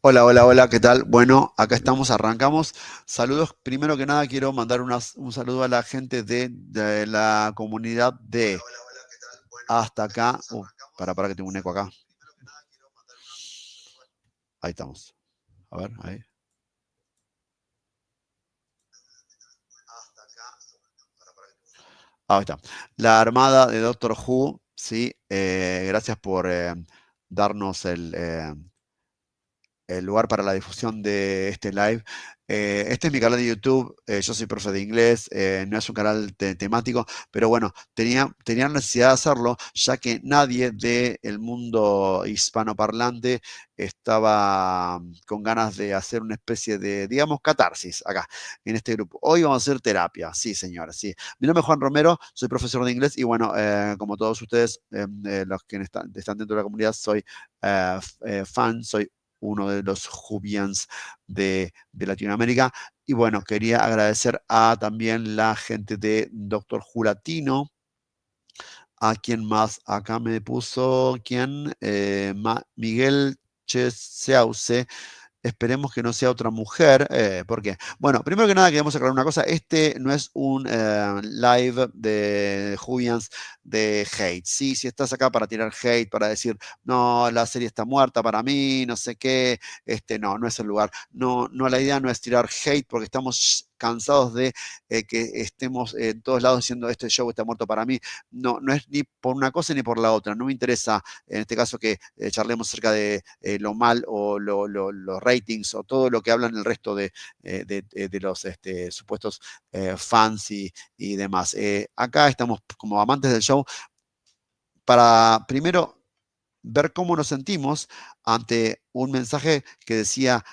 Hola, hola, hola, ¿qué tal? Bueno, acá estamos, arrancamos. Saludos. Primero que nada, quiero mandar un saludo a la gente de la comunidad de hasta acá. Para que tengo un eco acá. Ahí estamos. A ver, ahí. Ahí está. La Armada de Doctor Who, sí. Gracias por darnos el lugar para la difusión de este live. Este es mi canal de YouTube, yo soy profe de inglés, no es un canal temático, pero bueno, tenía necesidad de hacerlo, ya que nadie del mundo hispanoparlante estaba con ganas de hacer una especie de, digamos, catarsis acá, en este grupo. Hoy vamos a hacer terapia, sí, señora, sí. Mi nombre es Juan Romero, soy profesor de inglés y bueno, como todos ustedes, los que están dentro de la comunidad, soy fan, soy uno de los Jubians de Latinoamérica. Y bueno, quería agradecer a también la gente de Doctor Julatino, a quien más acá me puso, ¿quién? Miguel Cheseause. Esperemos que no sea otra mujer. ¿Por qué? Bueno, primero que nada queremos aclarar una cosa. Este no es un live de Julians de hate. Sí, si estás acá para tirar hate, para decir, no, la serie está muerta para mí, no sé qué, no es el lugar. No, no, la idea no es tirar hate porque estamos cansados de que estemos en todos lados diciendo este show está muerto para mí. No, no es ni por una cosa ni por la otra. No me interesa, en este caso, que charlemos acerca de lo mal o los ratings o todo lo que hablan el resto de los supuestos fans y demás. Acá estamos como amantes del show para primero ver cómo nos sentimos ante un mensaje que decía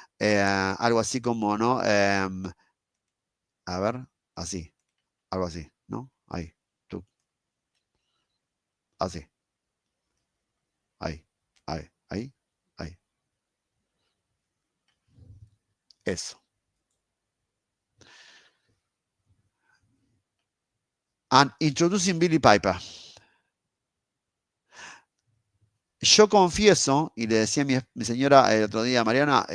algo así como, ¿no? A ver, así, algo así, ¿no? Ahí, tú, así, ahí, ahí, ahí, ahí. Eso. And introducing Billy Piper. Yo confieso, y le decía a mi señora el otro día, Mariana,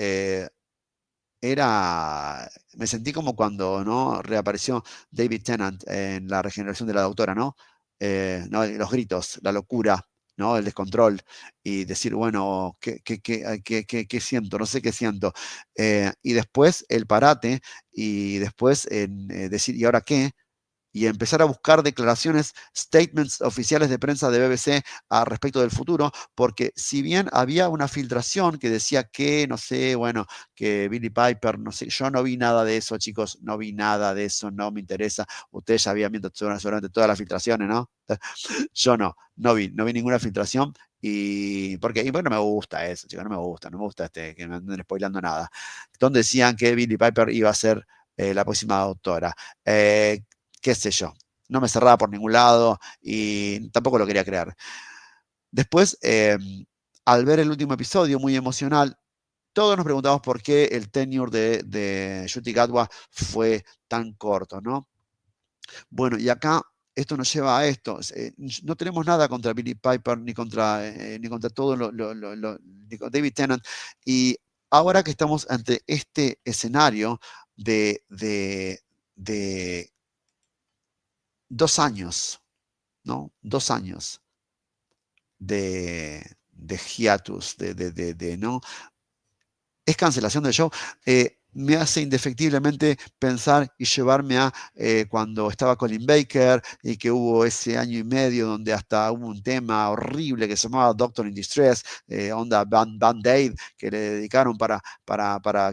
me sentí como cuando no reapareció David Tennant en La regeneración de la doctora, ¿no? ¿No? Los gritos, la locura, ¿no? El descontrol y decir, bueno, ¿qué siento? No sé qué siento. Y después el parate y después decir, ¿y ahora qué? Y empezar a buscar declaraciones, statements oficiales de prensa de BBC a respecto del futuro, porque si bien había una filtración que decía que, no sé, bueno, que Billy Piper, no sé, yo no vi nada de eso, chicos, no vi nada de eso, no me interesa. Ustedes ya habían visto seguramente todas las filtraciones, ¿no? Yo no vi ninguna filtración. Y porque no me gusta eso, chicos, no me gusta que me anden spoilando nada. Donde decían que Billy Piper iba a ser la próxima doctora. Eh, Qué sé yo, no me cerraba por ningún lado y tampoco lo quería creer. Después, al ver el último episodio, muy emocional, todos nos preguntamos por qué el tenure de Ncuti Gatwa fue tan corto, ¿no? Bueno, y acá esto nos lleva a esto. No tenemos nada contra Billy Piper ni contra todo ni con David Tennant. Y ahora que estamos ante este escenario de 2 años, ¿no? 2 años de hiatus, ¿no? Es cancelación del show. Me hace indefectiblemente pensar y llevarme a cuando estaba Colin Baker y que hubo ese año y medio donde hasta hubo un tema horrible que se llamaba Doctor in Distress, onda Band-Aid, que le dedicaron para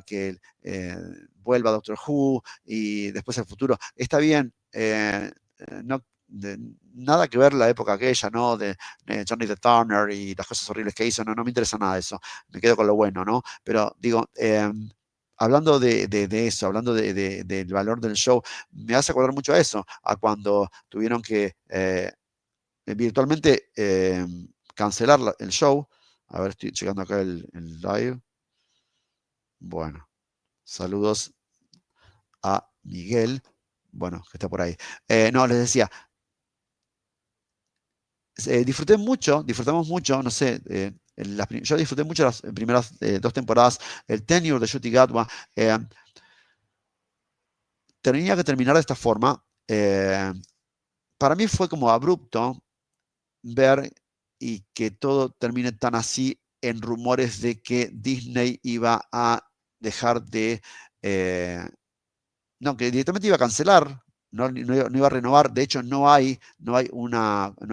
que vuelva Doctor Who y después el futuro. Está bien, no, nada que ver la época aquella, ¿no? De Johnny the Turner y las cosas horribles que hizo, no me interesa nada de eso, me quedo con lo bueno, ¿no? Pero digo, hablando de eso, hablando del valor del show, me hace acordar mucho a eso, a cuando tuvieron que virtualmente cancelar el show. A ver, estoy checando acá el live. Bueno, saludos a Miguel, bueno, que está por ahí. No, les decía, disfrutamos mucho, no sé, yo disfruté mucho las primeras 2 temporadas. El tenure de Ncuti Gatwa tenía que terminar de esta forma. Para mí fue como abrupto ver y que todo termine tan así en rumores de que Disney iba a dejar de, no, que directamente iba a cancelar, no iba a renovar. De hecho, no hay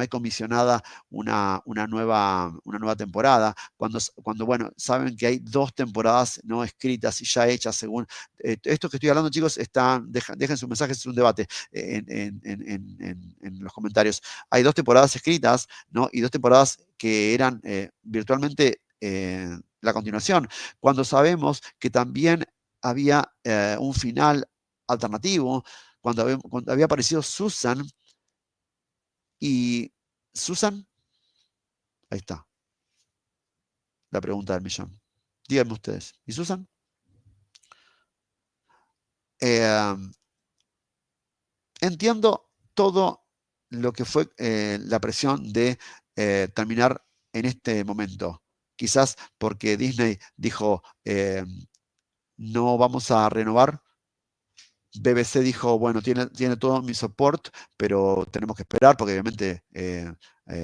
comisionada una nueva temporada. Cuando, bueno, saben que hay 2 temporadas no escritas y ya hechas según. Esto que estoy hablando, chicos, dejen sus mensajes, es un debate en los comentarios. Hay 2 temporadas escritas, ¿no? Y 2 temporadas que eran virtualmente la continuación. Cuando sabemos que también había un final alternativo, cuando había aparecido Susan, y Susan, ahí está, la pregunta del millón. Díganme ustedes, ¿y Susan? Entiendo todo lo que fue la presión de terminar en este momento. Quizás porque Disney dijo, no vamos a renovar. BBC dijo, bueno, tiene todo mi support, pero tenemos que esperar porque obviamente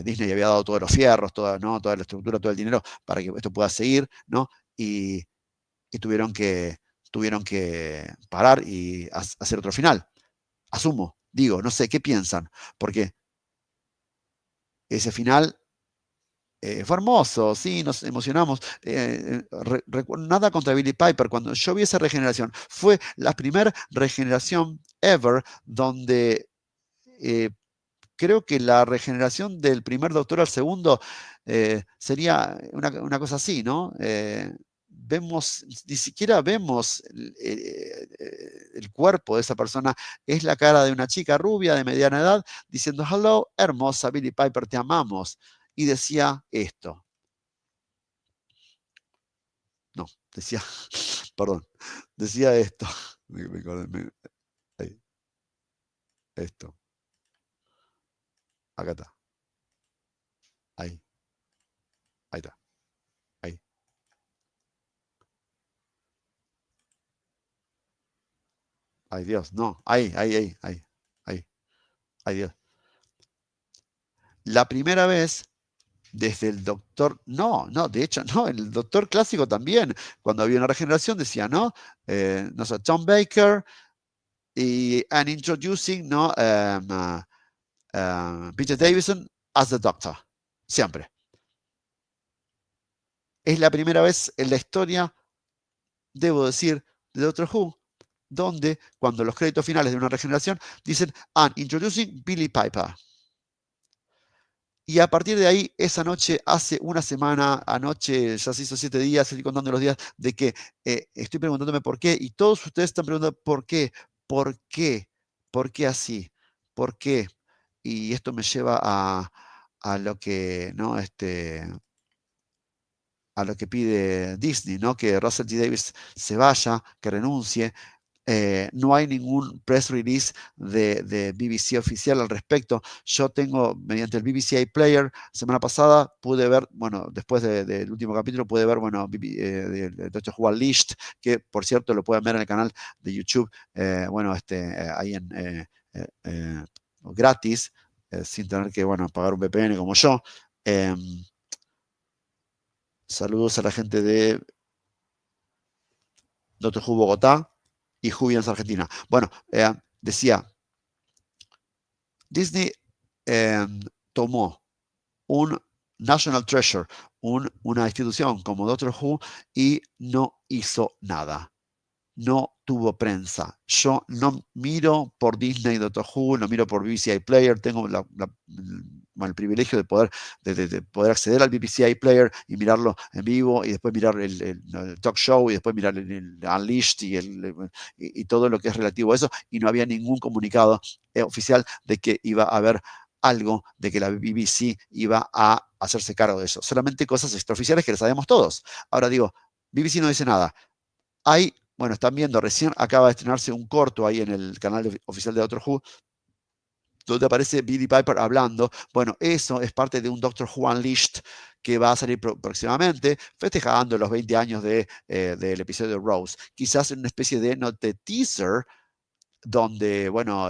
Disney había dado todos los fierros, ¿no? Toda la estructura, todo el dinero para que esto pueda seguir, ¿no? Y tuvieron que parar y hacer otro final. Asumo, digo, no sé, ¿qué piensan? Porque ese final fue hermoso, sí, nos emocionamos. Nada contra Billie Piper. Cuando yo vi esa regeneración, fue la primera regeneración ever donde creo que la regeneración del primer Doctor al segundo sería una cosa así, ¿no? Ni siquiera vemos el cuerpo de esa persona, es la cara de una chica rubia de mediana edad diciendo, hello, hermosa Billie Piper, te amamos. Y decía esto. No, decía, perdón, decía esto. Ahí, esto. Acá está. Ahí. Ahí está. Ahí. Ay, Dios, no. Ahí, ahí, ahí, ahí. Ahí. Ay, Dios. La primera vez desde el doctor, no, de hecho, no, el doctor clásico también, cuando había una regeneración decía, ¿no? No sé, Tom Baker y and introducing, ¿no? Peter Davison as the Doctor, siempre. Es la primera vez en la historia, debo decir, de Doctor Who, donde cuando los créditos finales de una regeneración dicen, and introducing Billie Piper. Y a partir de ahí, esa noche, hace una semana, anoche, ya se hizo 7 días, estoy contando los días, de que estoy preguntándome por qué, y todos ustedes están preguntando por qué, por qué, por qué así, por qué. Y esto me lleva a lo que, ¿no? A lo que pide Disney, ¿no? Que Russell T. Davies se vaya, que renuncie. No hay ningún press release de BBC oficial al respecto. Yo tengo, mediante el BBC iPlayer, semana pasada pude ver, bueno, después del último capítulo, pude ver, bueno, de Doctor Who Unleashed, que por cierto lo pueden ver en el canal de YouTube, bueno, ahí gratis, sin tener que, bueno, pagar un VPN como yo. Saludos a la gente de Doctor Who Bogotá y Jubians Argentina. Bueno, decía, Disney tomó un National Treasure, una institución como Doctor Who, y no hizo nada. No tuvo prensa. Yo no miro por Disney Doctor Who, no miro por BBC iPlayer, tengo el privilegio de poder acceder al BBC iPlayer y mirarlo en vivo, y después mirar el talk show, y después mirar el Unleashed y todo lo que es relativo a eso, y no había ningún comunicado oficial de que iba a haber algo, de que la BBC iba a hacerse cargo de eso. Solamente cosas extraoficiales que lo sabemos todos. Ahora digo, BBC no dice nada. Bueno, están viendo, recién acaba de estrenarse un corto ahí en el canal oficial de Doctor Who, donde aparece Billie Piper hablando. Bueno, eso es parte de un Doctor Who Unleashed que va a salir próximamente, festejando los 20 años del episodio de Rose. Quizás en una especie de teaser, donde, bueno,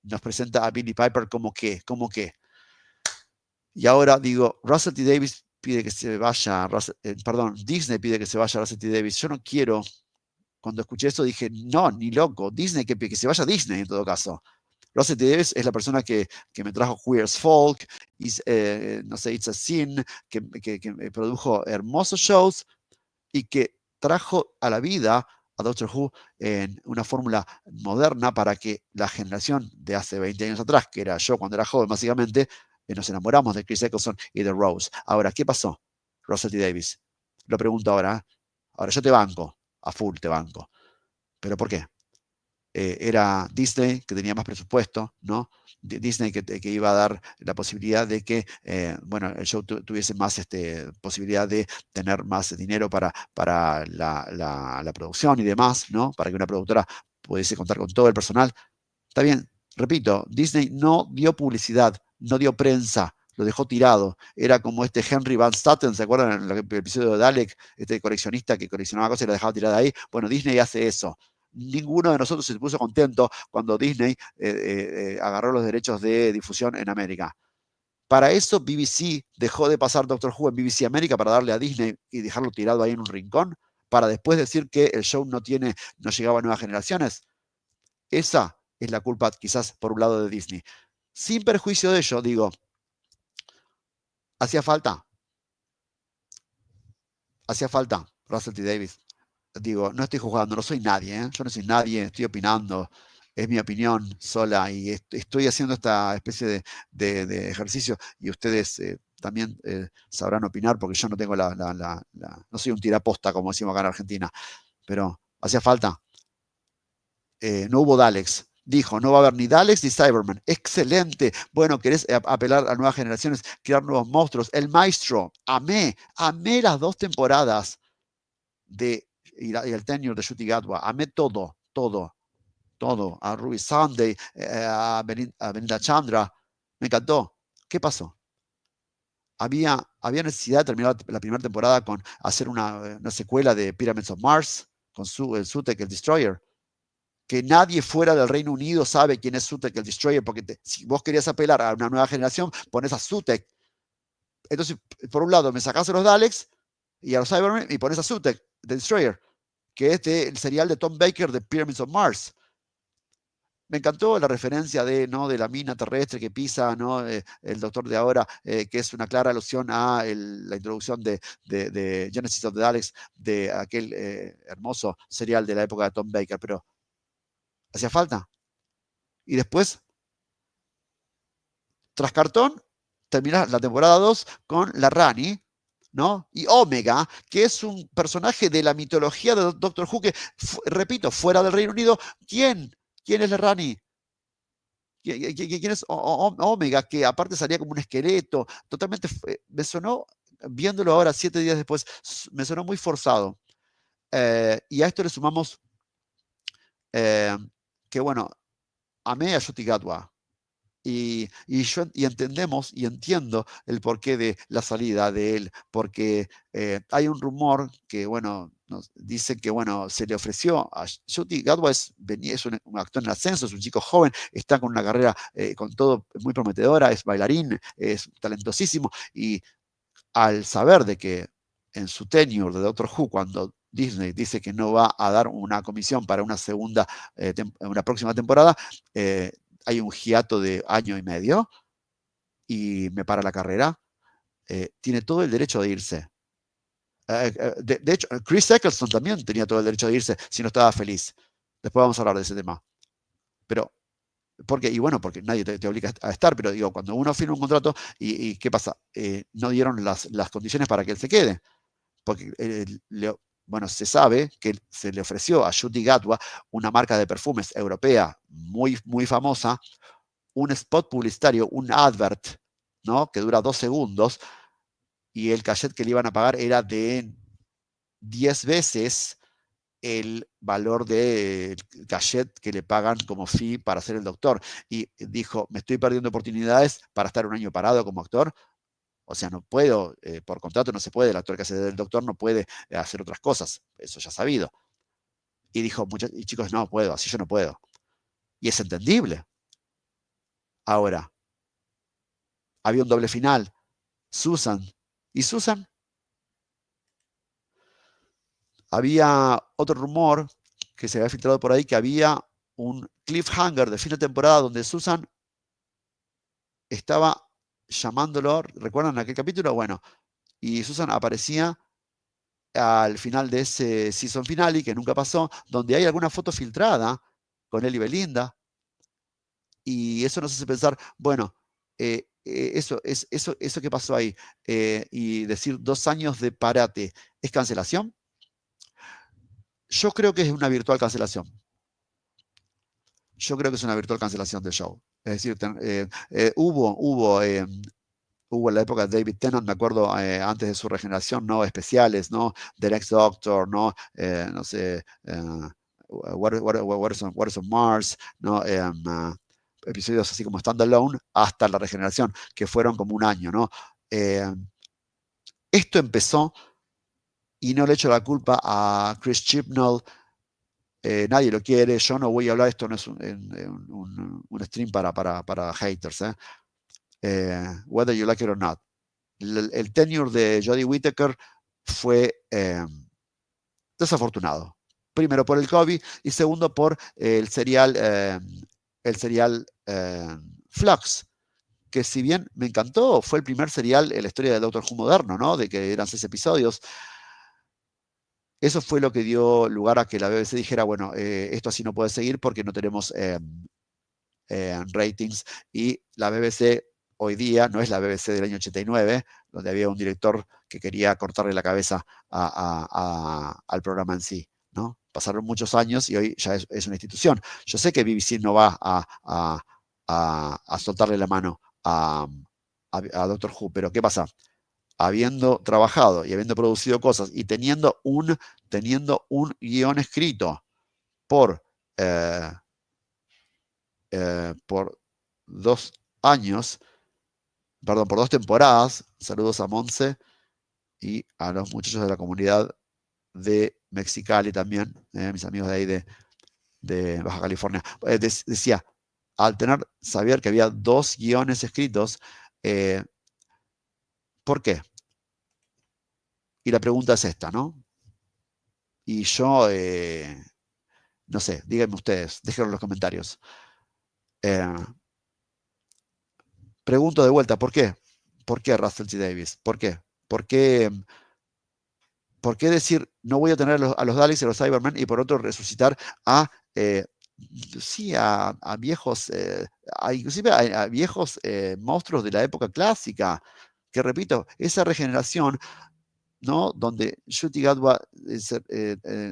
nos presenta a Billie Piper como que. Y ahora digo, Russell T. Davies pide que se vaya, Disney pide que se vaya Russell T. Davies. Yo no quiero. Cuando escuché eso dije, no, ni loco, Disney, que se vaya Disney en todo caso. Russell T. Davies es la persona que me trajo Queer as Folk, no sé, It's a Sin, que me produjo hermosos shows y que trajo a la vida a Doctor Who en una fórmula moderna para que la generación de hace 20 años atrás, que era yo cuando era joven básicamente, nos enamoramos de Chris Eccleston y de Rose. Ahora, ¿qué pasó? Russell T. Davies. Lo pregunto ahora. Ahora, yo te banco, a full te banco. ¿Pero por qué? Era Disney, que tenía más presupuesto, ¿no? Disney que iba a dar la posibilidad de que, bueno, el show tuviese más posibilidad de tener más dinero para la producción y demás, ¿no? Para que una productora pudiese contar con todo el personal. Está bien, repito, Disney no dio publicidad, no dio prensa, lo dejó tirado. Era como Henry Van Staten, ¿se acuerdan en el episodio de Dalek? Este coleccionista que coleccionaba cosas y la dejaba tirada ahí. Bueno, Disney hace eso. Ninguno de nosotros se puso contento cuando Disney agarró los derechos de difusión en América. Para eso BBC dejó de pasar Doctor Who en BBC América para darle a Disney y dejarlo tirado ahí en un rincón, para después decir que el show no llegaba a nuevas generaciones. Esa es la culpa, quizás, por un lado de Disney. Sin perjuicio de ello, digo, hacía falta Russell T. Davies. Digo, no estoy juzgando, no soy nadie, ¿eh? Yo no soy nadie, estoy opinando, es mi opinión sola y estoy haciendo esta especie de ejercicio y ustedes también sabrán opinar porque yo no tengo no soy un tiraposta como decimos acá en Argentina, pero hacía falta. No hubo Daleks. Dijo, no va a haber ni Daleks ni Cybermen. Excelente. Bueno, querés apelar a nuevas generaciones, crear nuevos monstruos. El Maestro. Amé las 2 temporadas y el tenure de Ncuti Gatwa. Amé todo. A Ruby Sunday, a Belinda Chandra. Me encantó. ¿Qué pasó? Había necesidad de terminar la primera temporada con hacer una secuela de Pyramids of Mars con el Sutek, el Destroyer. Que nadie fuera del Reino Unido sabe quién es Sutek el Destroyer, porque si vos querías apelar a una nueva generación, pones a Sutek. Entonces, por un lado, me sacás a los Daleks y a los Cybermen y pones a Sutek, el Destroyer, que es el serial de Tom Baker de Pyramids of Mars. Me encantó la referencia ¿no? de la mina terrestre que pisa, ¿no? El doctor de ahora, que es una clara alusión a la introducción de Genesis of the Daleks, de aquel hermoso serial de la época de Tom Baker, pero hacía falta. Y después, tras cartón, termina la temporada 2 con la Rani, ¿no? Y Omega, que es un personaje de la mitología de Doctor Who, que, repito, fuera del Reino Unido, ¿quién es la Rani? ¿Quién es Omega? Que aparte salía como un esqueleto, totalmente, me sonó, viéndolo ahora 7 días después, me sonó muy forzado. Y a esto le sumamos que, bueno, amé a Ncuti Gatwa. Y entendemos y entiendo el porqué de la salida de él, porque hay un rumor que, bueno, nos dice que, bueno, se le ofreció a Ncuti Gatwa, es un actor en ascenso, es un chico joven, está con una carrera con todo muy prometedora, es bailarín, es talentosísimo, y al saber de que en su tenure de Doctor Who, cuando Disney dice que no va a dar una comisión para una una próxima temporada, hay un hiato de año y medio y me para la carrera, tiene todo el derecho de irse. De hecho, Chris Eccleston también tenía todo el derecho de irse si no estaba feliz. Después vamos a hablar de ese tema. Pero, y bueno, porque nadie te obliga a estar, pero digo, cuando uno firma un contrato, ¿y qué pasa? No dieron las condiciones para que él se quede. Porque, bueno, se sabe que se le ofreció a Ncuti Gatwa, una marca de perfumes europea muy, muy famosa, un spot publicitario, un advert, ¿no? Que dura 2 segundos, y el cachet que le iban a pagar era de 10 veces el valor del cachet que le pagan como fee para ser el doctor. Y dijo, me estoy perdiendo oportunidades para estar un año parado como actor. O sea, no puedo, por contrato no se puede, el actor que hace del doctor no puede hacer otras cosas, eso ya sabido. Y dijo, y chicos, no puedo, así yo no puedo. Y es entendible. Ahora, había un doble final, Susan. ¿Y Susan? Había otro rumor que se había filtrado por ahí, que había un cliffhanger de fin de temporada donde Susan estaba llamándolo, ¿recuerdan aquel capítulo? Bueno, y Susan aparecía al final de ese season finale, que nunca pasó, donde hay alguna foto filtrada con él y Belinda, y eso nos hace pensar, bueno, eso que pasó ahí, y decir 2 años de parate, ¿es cancelación? Yo creo que es una virtual cancelación. Yo creo que es una virtual cancelación del show. Es decir, hubo en la época de David Tennant, me acuerdo, antes de su regeneración, ¿no? Especiales, ¿no? The Next Doctor, ¿no? No sé, What is on Mars, ¿no? Episodios así como standalone hasta la regeneración, que fueron como un año, ¿no? Esto empezó, y no le echo la culpa a Chris Chibnall, nadie lo quiere, yo no voy a hablar, esto no es un stream para haters, whether you like it or not. El tenure de Jodie Whittaker fue desafortunado. Primero por el COVID y segundo por el serial Flux, que si bien me encantó, fue el primer serial en la historia del Doctor Who moderno, ¿no? De que eran 6 episodios. Eso fue lo que dio lugar a que la BBC dijera, bueno, esto así no puede seguir porque no tenemos ratings, y la BBC hoy día no es la BBC del año 89, donde había un director que quería cortarle la cabeza al programa en sí, ¿no? Pasaron muchos años y hoy ya es una institución. Yo sé que BBC no va a soltarle la mano a Doctor Who, pero ¿qué pasa? Habiendo trabajado y habiendo producido cosas y teniendo un guión escrito por 2 años, perdón, por 2 temporadas. Saludos a Monse y a los muchachos de la comunidad de Mexicali también, mis amigos de ahí de Baja California. Decía, al saber que había 2 guiones escritos, ¿por qué? Y la pregunta es esta, ¿no? Y yo, no sé, díganme ustedes, déjenlo en los comentarios. Pregunto de vuelta, ¿por qué? ¿Por qué Russell T. Davies? ¿Por qué? ¿Por qué decir no voy a tener a los Daleks y a los Cybermen y por otro resucitar sí, a viejos, inclusive a viejos monstruos de la época clásica? Que repito, esa regeneración, ¿no? Donde Ncuti Gatwa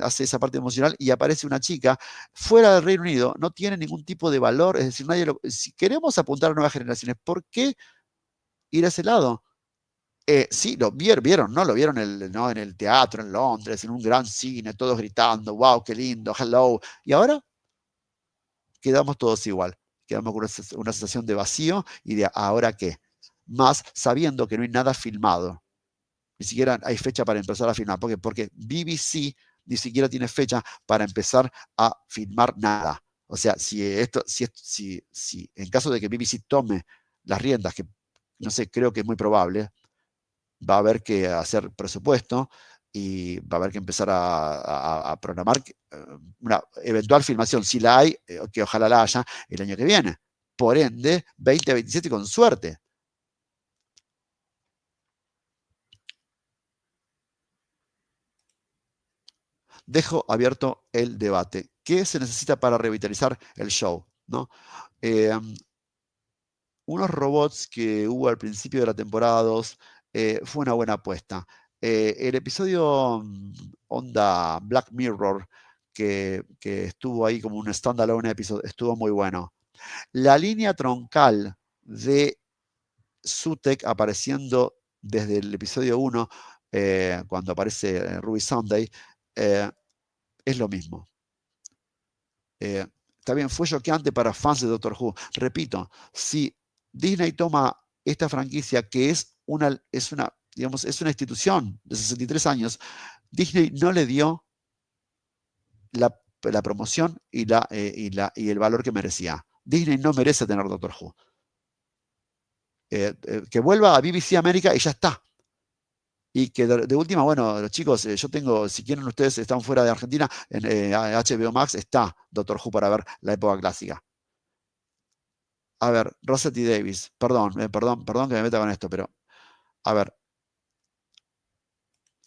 hace esa parte emocional y aparece una chica fuera del Reino Unido, no tiene ningún tipo de valor, es decir, si queremos apuntar a nuevas generaciones, ¿por qué ir a ese lado? Sí, lo vieron, ¿no? Lo vieron ¿no? En el teatro en Londres, en un gran cine, todos gritando, wow, qué lindo, hello. Y ahora quedamos todos igual. Quedamos con una sensación de vacío y de ahora qué. Más sabiendo que no hay nada filmado. Ni siquiera hay fecha para empezar a filmar. ¿Por qué? Porque BBC ni siquiera tiene fecha para empezar a filmar nada. O sea, si en caso de que BBC tome las riendas, que no sé, creo que es muy probable, va a haber que hacer presupuesto y va a haber que empezar a programar una eventual filmación, si la hay, que ojalá la haya, el año que viene. Por ende, 2027 con suerte. Dejo abierto el debate. ¿Qué se necesita para revitalizar el show? ¿No? Unos robots que hubo al principio de la temporada 2 fue una buena apuesta. El episodio onda Black Mirror, que estuvo ahí como un standalone episodio, estuvo muy bueno. La línea troncal de Sutek apareciendo desde el episodio 1, cuando aparece Ruby Sunday, es lo mismo. También fue choqueante para fans de Doctor Who. Repito, si Disney toma esta franquicia, que es digamos, es una institución de 63 años. Disney no le dio la promoción y el valor que merecía. Disney no merece tener Doctor Who. Que vuelva a BBC América y ya está. Y que de última, bueno, los chicos, yo tengo, si quieren ustedes están fuera de Argentina, en HBO Max está Doctor Who para ver la época clásica. A ver, Russell T. Davies, perdón que me meta con esto, pero a ver,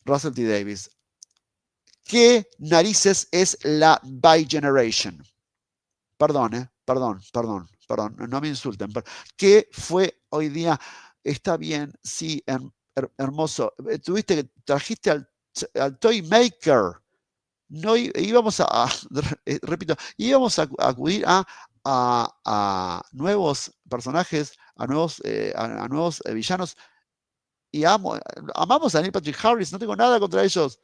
Russell T. Davies, ¿qué narices es la Bi-Generation? Perdón, no me insulten. ¿Qué fue hoy día? Está bien, sí, hermoso. Tuviste que trajiste al Toy Maker. No íbamos repito, íbamos a acudir a nuevos personajes, a nuevos villanos. Y amamos a Neil Patrick Harris, no tengo nada contra ellos.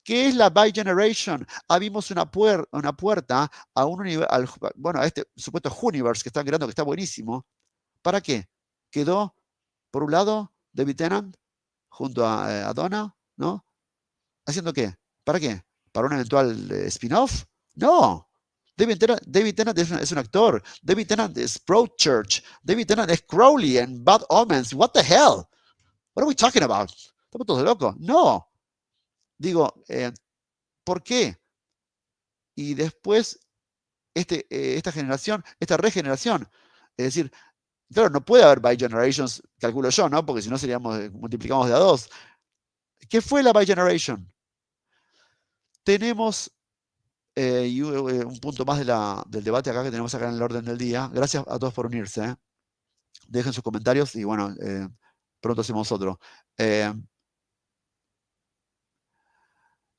¿Qué es la Bi-Generation? Abrimos una puerta a a este supuesto Universe que están creando, que está buenísimo. ¿Para qué? Quedó, por un lado, David Tennant junto a Donna, ¿no? ¿Haciendo qué? ¿Para qué? ¿Para un eventual spin-off? No. David Tennant es un actor. David Tennant es Broadchurch. David Tennant es Crowley en Bad Omens. What the hell? What are we talking about? ¿Estamos todos locos? No. Digo, ¿por qué? Y después, esta regeneración. Es decir, claro, no puede haber Bi-Generations, calculo yo, ¿no? Porque si no multiplicamos de a 2. ¿Qué fue la Bi-Generation? Tenemos un punto más del debate acá que tenemos acá en el orden del día. Gracias a todos por unirse. Dejen sus comentarios y bueno, pronto hacemos otro.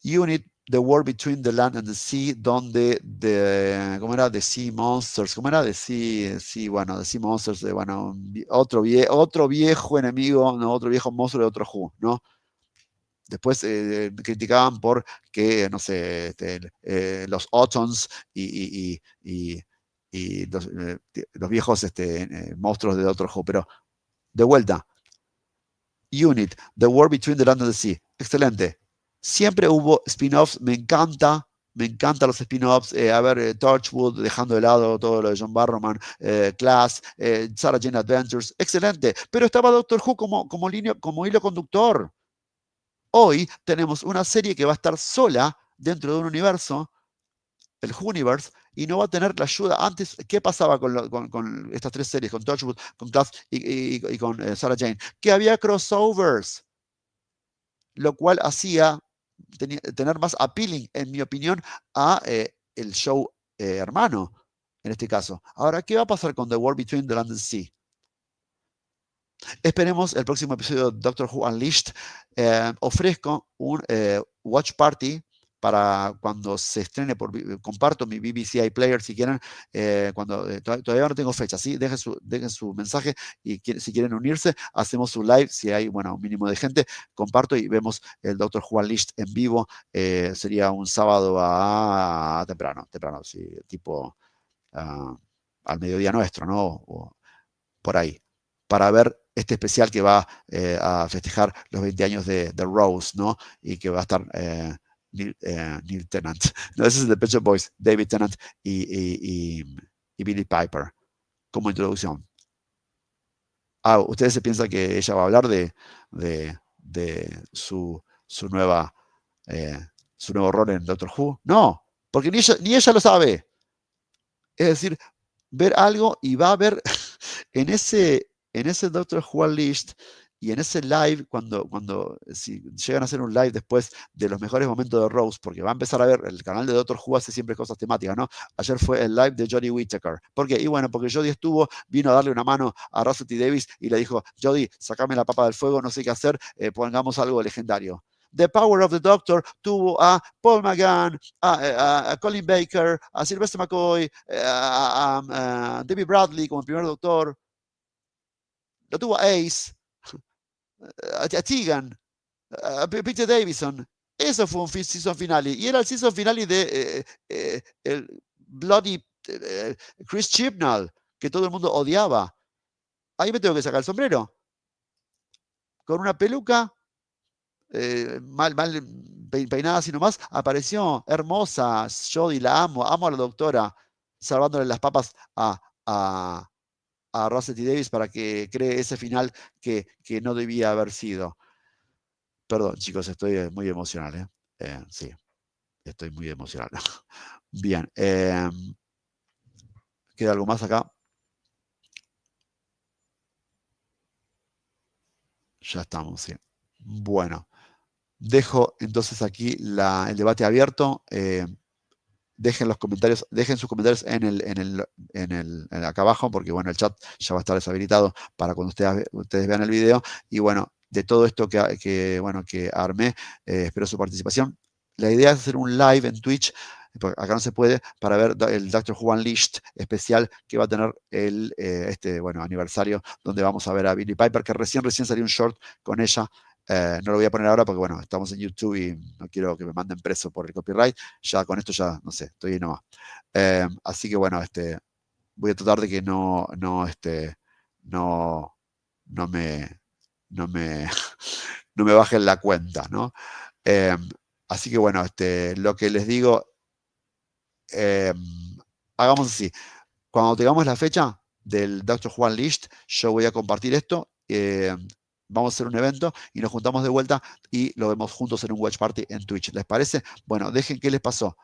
Unit, The War Between the Land and the Sea, donde ¿cómo era? The Sea Monsters, ¿cómo era? The Sea Monsters, bueno, otro viejo enemigo, no, otro viejo monstruo de otro Who, ¿no? Después criticaban por que, no sé, los Autons y los viejos monstruos de Doctor Who. Pero, de vuelta, Unit, The War Between the Land and the Sea. Excelente. Siempre hubo spin-offs, me encantan los spin-offs. Torchwood, dejando de lado todo lo de John Barrowman, Class, Sarah Jane Adventures. Excelente. Pero estaba Doctor Who como hilo conductor. Hoy tenemos una serie que va a estar sola dentro de un universo, el Whoniverse, y no va a tener la ayuda. Antes, ¿qué pasaba con estas tres series? Con Torchwood, con Class y con Sarah Jane. Que había crossovers, lo cual hacía tener más appealing, en mi opinión, a el show hermano, en este caso. Ahora, ¿qué va a pasar con The War Between the Land and Sea? Esperemos el próximo episodio de Doctor Who Unleashed. Ofrezco un watch party para cuando se estrene. Comparto mi BBC iPlayer si quieren. Todavía no tengo fecha, ¿sí? Dejen su mensaje y si quieren unirse, hacemos su live. Si hay, bueno, un mínimo de gente, comparto y vemos el Doctor Who Unleashed en vivo. Sería un sábado temprano, sí, tipo al mediodía nuestro, ¿no? O por ahí, para ver este especial que va a festejar los 20 años de Rose, ¿no? Y que va a estar Neil Tennant. No, ese es el de Pet Shop Boys, David Tennant y Billie Piper, como introducción. ¿Ustedes se piensan que ella va a hablar de su nuevo rol en Doctor Who? No, porque ni ella lo sabe. Es decir, ver algo y va a ver en ese Doctor Who Unleashed y en ese live, si llegan a hacer un live después de los mejores momentos de Rose, porque va a empezar a ver, el canal de Doctor Who hace siempre cosas temáticas, ¿no? Ayer fue el live de Jodie Whittaker. ¿Por qué? Y bueno, porque Jodie vino a darle una mano a Russell T. Davies y le dijo, Jodie, sacame la papa del fuego, no sé qué hacer, pongamos algo legendario. The Power of the Doctor tuvo a Paul McGann, a Colin Baker, a Sylvester McCoy, a Debbie Bradley como el primer doctor. Lo tuvo a Ace, a Tegan, a Peter Davison. Eso fue un season finale. Y era el season finale de el Bloody Chris Chibnall, que todo el mundo odiaba. Ahí me tengo que sacar el sombrero. con una peluca, mal peinada así nomás, apareció hermosa. Jodie, la amo, amo a la doctora, salvándole las papas a Russell T. Davies para que cree ese final que no debía haber sido. Perdón, chicos, estoy muy emocional. Sí, estoy muy emocional. Bien, ¿queda algo más acá? Ya estamos, sí. Bueno, dejo entonces aquí el debate abierto. Dejen los comentarios, dejen sus comentarios acá abajo, porque bueno, el chat ya va a estar deshabilitado para cuando ustedes vean el video. Y bueno, de todo esto que armé, espero su participación. La idea es hacer un live en Twitch, porque acá no se puede, para ver el Doctor Who Unleashed especial que va a tener este aniversario, donde vamos a ver a Billie Piper, que recién salió un short con ella. No lo voy a poner ahora porque, bueno, estamos en YouTube y no quiero que me manden preso por el copyright. Ya con esto ya, no sé, estoy ahí nomás. Así que, bueno, voy a tratar de que no me, no me, no me bajen la cuenta, ¿no? Así que, bueno, lo que les digo, hagamos así. Cuando tengamos la fecha del Dr. Who Unleashed, yo voy a compartir esto. Vamos a hacer un evento y nos juntamos de vuelta y lo vemos juntos en un watch party en Twitch. ¿Les parece? Bueno, dejen qué les pasó.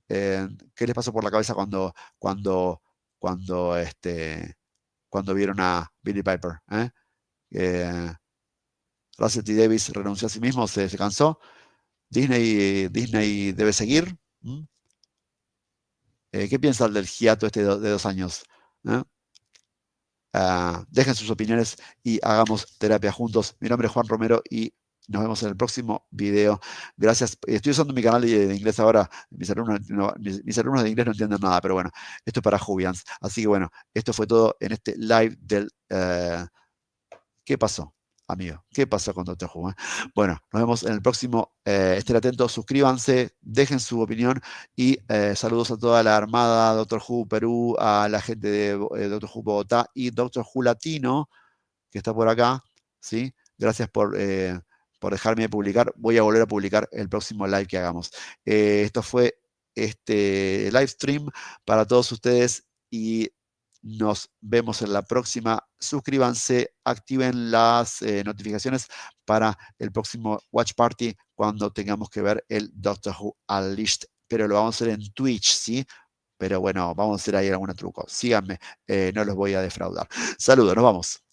¿Qué les pasó por la cabeza cuando vieron a Billie Piper? Russell T. Davies renunció a sí mismo, se cansó. Disney debe seguir. ¿Qué piensan del hiato de 2 años? Dejen sus opiniones y hagamos terapia juntos. Mi nombre es Juan Romero y nos vemos en el próximo video. Gracias. Estoy usando mi canal de inglés ahora. Mis alumnos de inglés no entienden nada, pero bueno, esto es para Jubians. Así que bueno, esto fue todo en este live del... ¿Qué pasó, amigo? ¿Qué pasó con Doctor Who? Bueno, nos vemos en el próximo. Estén atentos, suscríbanse, dejen su opinión y saludos a toda la Armada, Doctor Who Perú, a la gente de Doctor Who Bogotá y Doctor Who Latino, que está por acá. ¿Sí? Gracias por dejarme publicar. Voy a volver a publicar el próximo live que hagamos. Esto fue este live stream para todos ustedes y nos vemos en la próxima. Suscríbanse, activen las notificaciones para el próximo Watch Party cuando tengamos que ver el Doctor Who Unleashed. Pero lo vamos a hacer en Twitch, ¿sí? Pero bueno, vamos a hacer ahí algún truco. Síganme, no los voy a defraudar. Saludos, nos vamos.